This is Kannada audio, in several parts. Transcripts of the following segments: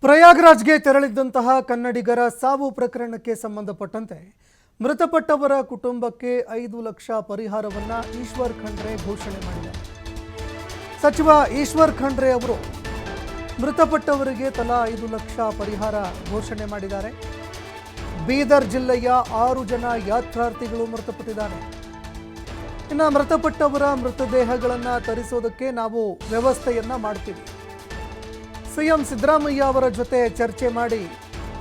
ಪ್ರಯಾಗ್ರಾಜ್ಗೆ ತೆರಳಿದ್ದಂತಹ ಕನ್ನಡಿಗರ ಸಾವು ಪ್ರಕರಣಕ್ಕೆ ಸಂಬಂಧಪಟ್ಟಂತೆ ಮೃತಪಟ್ಟವರ ಕುಟುಂಬಕ್ಕೆ 5 ಲಕ್ಷ ಪರಿಹಾರವನ್ನು ಈಶ್ವರ್ ಖಂಡ್ರೆ ಘೋಷಣೆ ಮಾಡಿದ್ದಾರೆ. ಸಚಿವ ಈಶ್ವರ್ ಖಂಡ್ರೆ ಅವರು ಮೃತಪಟ್ಟವರಿಗೆ ತಲಾ 5 ಲಕ್ಷ ಪರಿಹಾರ ಘೋಷಣೆ ಮಾಡಿದ್ದಾರೆ. ಬೀದರ್ ಜಿಲ್ಲೆಯ 6 ಜನ ಯಾತ್ರಾರ್ಥಿಗಳು ಮೃತಪಟ್ಟಿದ್ದಾರೆ. ಇನ್ನು ಮೃತಪಟ್ಟವರ ಮೃತದೇಹಗಳನ್ನು ತರಿಸೋದಕ್ಕೆ ನಾವು ವ್ಯವಸ್ಥೆಯನ್ನ ಮಾಡ್ತೀವಿ. ಸಿಎಂ ಸಿದ್ದರಾಮಯ್ಯ ಅವರ ಜೊತೆ ಚರ್ಚೆ ಮಾಡಿ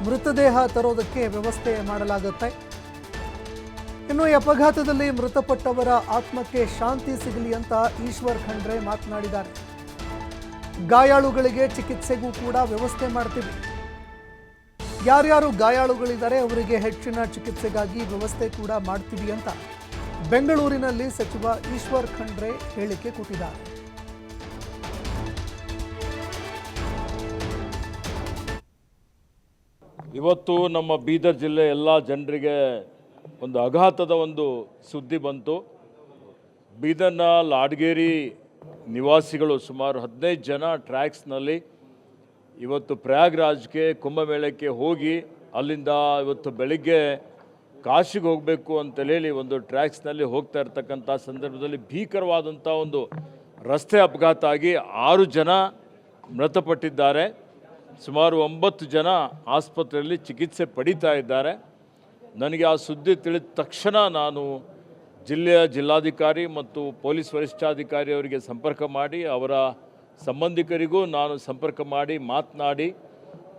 ಮೃತದೇಹ ತರೋದಕ್ಕೆ ವ್ಯವಸ್ಥೆ ಮಾಡಲಾಗುತ್ತೆ. ಇನ್ನು ಈ ಅಪಘಾತದಲ್ಲಿ ಮೃತಪಟ್ಟವರ ಆತ್ಮಕ್ಕೆ ಶಾಂತಿ ಸಿಗಲಿ ಅಂತ ಈಶ್ವರ್ ಖಂಡ್ರೆ ಮಾತನಾಡಿದ್ದಾರೆ. ಗಾಯಾಳುಗಳಿಗೆ ಚಿಕಿತ್ಸೆಗೂ ಕೂಡ ವ್ಯವಸ್ಥೆ ಮಾಡ್ತೀವಿ. ಯಾರ್ಯಾರು ಗಾಯಾಳುಗಳಿದ್ದಾರೆ ಅವರಿಗೆ ಹೆಚ್ಚಿನ ಚಿಕಿತ್ಸೆಗಾಗಿ ವ್ಯವಸ್ಥೆ ಕೂಡ ಮಾಡ್ತೀವಿ ಅಂತ ಬೆಂಗಳೂರಿನಲ್ಲಿ ಸಚಿವ ಈಶ್ವರ್ ಖಂಡ್ರೆ ಹೇಳಿಕೆ ಕೊಟ್ಟಿದ್ದಾರೆ. ಇವತ್ತು ನಮ್ಮ ಬೀದರ್ ಜಿಲ್ಲೆ ಎಲ್ಲ ಜನರಿಗೆ ಒಂದು ಆಘಾತದ ಒಂದು ಸುದ್ದಿ ಬಂತು. ಬೀದರ್ನ ಲಾಡ್ಗೇರಿ ನಿವಾಸಿಗಳು ಸುಮಾರು 15 ಜನ ಟ್ರ್ಯಾಕ್ಸ್ನಲ್ಲಿ ಇವತ್ತು ಪ್ರಯಾಗ್ರಾಜ್ಗೆ ಕುಂಭಮೇಳಕ್ಕೆ ಹೋಗಿ ಅಲ್ಲಿಂದ ಇವತ್ತು ಬೆಳಿಗ್ಗೆ ಕಾಶಿಗೆ ಹೋಗಬೇಕು ಅಂತೇಳಿ ಒಂದು ಟ್ರ್ಯಾಕ್ಸ್ನಲ್ಲಿ ಹೋಗ್ತಾ ಇರ್ತಕ್ಕಂಥ ಸಂದರ್ಭದಲ್ಲಿ ಭೀಕರವಾದಂಥ ಒಂದು ರಸ್ತೆ ಅಪಘಾತ ಆಗಿ 6 ಜನ ಮೃತಪಟ್ಟಿದ್ದಾರೆ. ಸುಮಾರು 9 ಜನ ಆಸ್ಪತ್ರೆಯಲ್ಲಿ ಚಿಕಿತ್ಸೆ ಪಡೀತಾ ಇದ್ದಾರೆ. ನನಗೆ ಆ ಸುದ್ದಿ ತಿಳಿದ ತಕ್ಷಣ ನಾನು ಜಿಲ್ಲೆಯ ಜಿಲ್ಲಾಧಿಕಾರಿ ಮತ್ತು ಪೊಲೀಸ್ ವರಿಷ್ಠಾಧಿಕಾರಿ ಅವರಿಗೆ ಸಂಪರ್ಕ ಮಾಡಿ ಅವರ ಸಂಬಂಧಿಕರಿಗೂ ನಾನು ಸಂಪರ್ಕ ಮಾಡಿ ಮಾತನಾಡಿ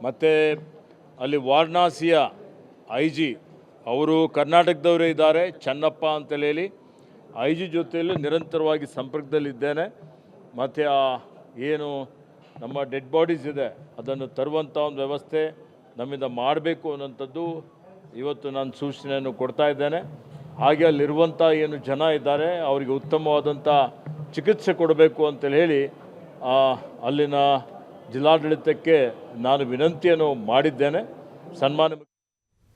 ಮತ್ತು ಅಲ್ಲಿ ವಾರಣಾಸಿಯ IG ಅವರು ಕರ್ನಾಟಕದವರೇ ಇದ್ದಾರೆ, ಚನ್ನಪ್ಪ ಅಂತೇಳಿ IG ಜೊತೆಯಲ್ಲೂ ನಿರಂತರವಾಗಿ ಸಂಪರ್ಕದಲ್ಲಿದ್ದೇನೆ. ಮತ್ತು ಏನು ನಮ್ಮ ಡೆಡ್ ಬಾಡೀಸ್ ಇದೆ ಅದನ್ನು ತರುವಂಥ ಒಂದು ವ್ಯವಸ್ಥೆ ನಮ್ಮಿಂದ ಮಾಡಬೇಕು ಅನ್ನೋಂಥದ್ದು ಇವತ್ತು ನಾನು ಸೂಚನೆಯನ್ನು ಕೊಡ್ತಾ ಇದ್ದೇನೆ. ಹಾಗೆ ಅಲ್ಲಿರುವಂಥ ಏನು ಜನ ಇದ್ದಾರೆ ಅವರಿಗೆ ಉತ್ತಮವಾದಂಥ ಚಿಕಿತ್ಸೆ ಕೊಡಬೇಕು ಅಂತೇಳಿ ಹೇಳಿ ಅಲ್ಲಿನ ಜಿಲ್ಲಾಡಳಿತಕ್ಕೆ ನಾನು ವಿನಂತಿಯನ್ನು ಮಾಡಿದ್ದೇನೆ. ಸನ್ಮಾನ್ಯ